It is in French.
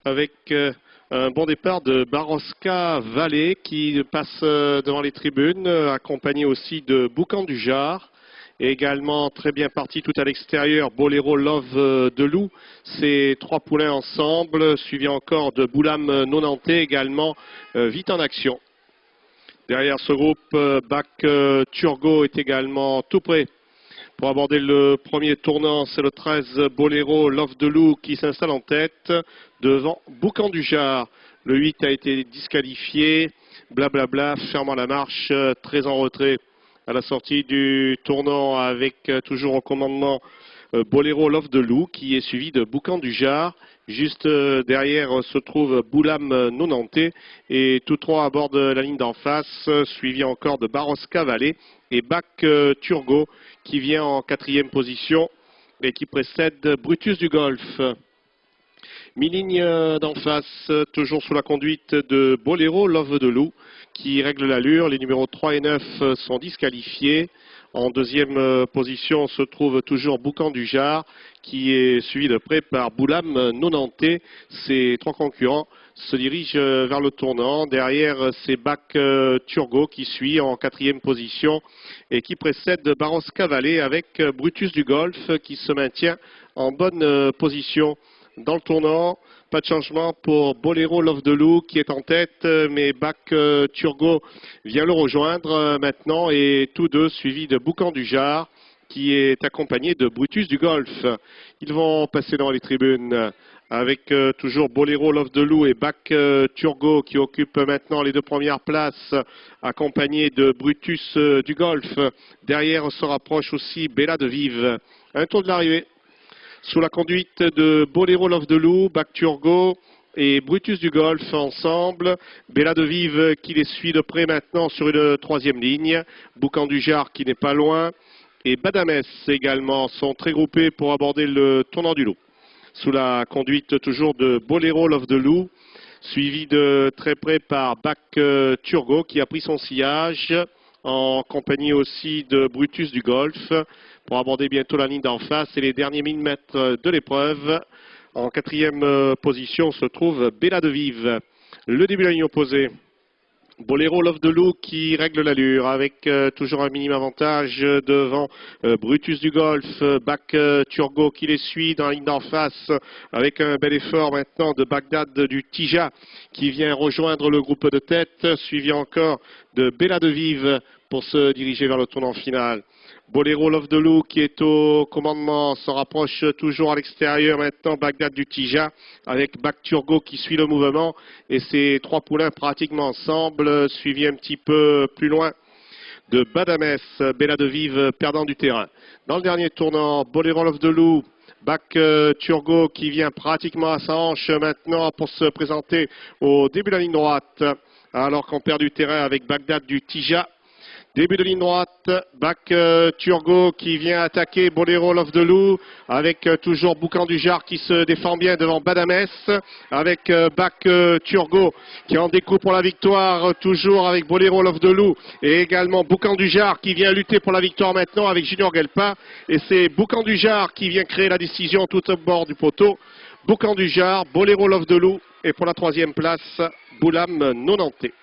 avec un bon départ de Baroska Vallée qui passe devant les tribunes, accompagné aussi de Boucan du Jard. Et également très bien parti tout à l'extérieur, Boléro Love de Loup. Ces trois poulains ensemble, suivi encore de Boulam Nonantais également, vite en action. Derrière ce groupe, Bac Turgot est également tout prêt pour aborder le premier tournant. C'est le 13 Boléro Love de Loup qui s'installe en tête devant Boucan du Jard. Le 8 a été disqualifié, blablabla, fermant la marche, très en retrait à la sortie du tournant avec toujours au commandement Boléro Love de Loup qui est suivi de Boucan du Jard. Juste derrière se trouve Boulam Nonantais et tous trois abordent la ligne d'en face, suivi encore de Baroska Vallée et Bac Turgot qui vient en quatrième position et qui précède Brutus du Golf. Mi-ligne d'en face, toujours sous la conduite de Boléro Love de Loup qui règle l'allure. Les numéros 3 et 9 sont disqualifiés. En deuxième position se trouve toujours Boucan du Jard qui est suivi de près par Boulam Nonantais. Ces trois concurrents se dirigent vers le tournant. Derrière, c'est Bac Turgot qui suit en quatrième position et qui précède Baroska Vallée avec Brutus du Golf qui se maintient en bonne position. Dans le tournant, pas de changement pour Boléro Love de Loup qui est en tête, mais Bac Turgot vient le rejoindre maintenant et tous deux suivis de Boucan du Jard qui est accompagné de Brutus du Golf. Ils vont passer dans les tribunes avec toujours Boléro Love de Loup et Bac Turgot qui occupent maintenant les deux premières places, accompagnés de Brutus du Golf. Derrière se rapproche aussi Bella de Vive. Un tour de l'arrivée. Sous la conduite de Boléro Love de Loup, Bac Turgot et Brutus du Golf ensemble. Bella de Vive qui les suit de près maintenant sur une troisième ligne. Boucan du Jard qui n'est pas loin. Et Badamès également sont très groupés pour aborder le tournant du Loup. Sous la conduite toujours de Boléro Love de Loup, suivi de très près par Bac Turgot qui a pris son sillage, en compagnie aussi de Brutus du Golf, pour aborder bientôt la ligne d'en face et les derniers millimètres de l'épreuve. En quatrième position se trouve Bella de Vive. Le début de la ligne opposée. Boléro Love de Loup qui règle l'allure avec toujours un minime avantage devant Brutus du Golf, Bac Turgot qui les suit dans la ligne d'en face avec un bel effort maintenant de Bagdad du Tija qui vient rejoindre le groupe de tête, suivi encore de Bella de Vive pour se diriger vers le tournant final. Boléro Love de Loup qui est au commandement se rapproche toujours à l'extérieur maintenant Bagdad du Tija avec Bac Turgot qui suit le mouvement et ces trois poulains pratiquement ensemble suivis un petit peu plus loin de Badamès, Bella de Vive perdant du terrain. Dans le dernier tournant, Boléro Love de Loup, Bac Turgot qui vient pratiquement à sa hanche maintenant pour se présenter au début de la ligne droite alors qu'on perd du terrain avec Bagdad du Tija. Début de ligne droite, Bac Turgot qui vient attaquer Boléro Love de Loup avec toujours Boucan du Jard qui se défend bien devant Badamès avec Bac Turgot qui en découpe pour la victoire toujours avec Boléro Love de Loup et également Boucan du Jard qui vient lutter pour la victoire maintenant avec Junior Gelpa et c'est Boucan du Jard qui vient créer la décision tout au bord du poteau. Boucan du Jard, Boléro Love de Loup et pour la troisième place, Boulam Nonantais.